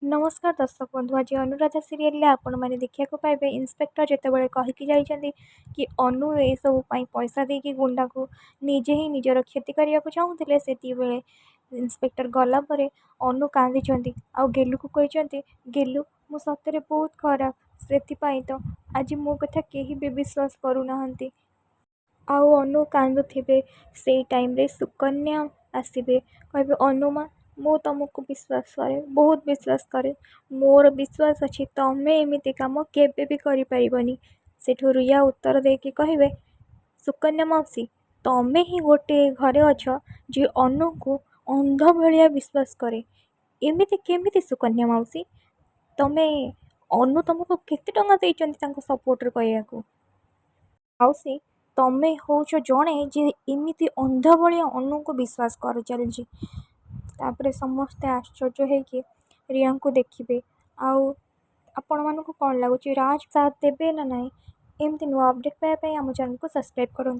नमस्कार दर्शक बंधु आज अनुराधा सीरियल आपण मैंने देखा पाइबे इन्स्पेक्टर जितेबाला कहीकि जाइछन्ति कि अनु ए सब पैसा देकी गुंडा को निजे ही निजर क्षति करने को चाहूले से इन्स्पेक्टर गला परे अनु कांदी आउ गेलु को कहते गेलु मु सतरे बहुत खराब से तो आज मो कथा केही भी विश्वास करूना आउ अनु कांदुथिबे से टाइम रे सुकन्या आसबे कहबे अनुमा मु तुमको विश्वास करे बहुत विश्वास करे मोर विश्वास अच्छी तमें एमती कम केबे भी करिपरिबनी सेठु रिया उत्तर देकी कहबे सुकन्या मौसी तमें ही गोटे घरे अछ जे अनु को अंध भाया विश्वास करे एमती केमिति सुकन्या मौसी तमें अनु तुमको केते टंका देइचंती सपोर्ट कहया मौसी तमें होच जड़े जे एमती अंध भाया अनु को विश्वास कर चलची तापरे समस्ते आश्चर्य होकि रिया को देखिए आउ आपण मानक कौन लगुच राज साथ देवे ना ना एमती नुआ अपडेट पाइबा आम चैनल को सब्सक्राइब करूँ।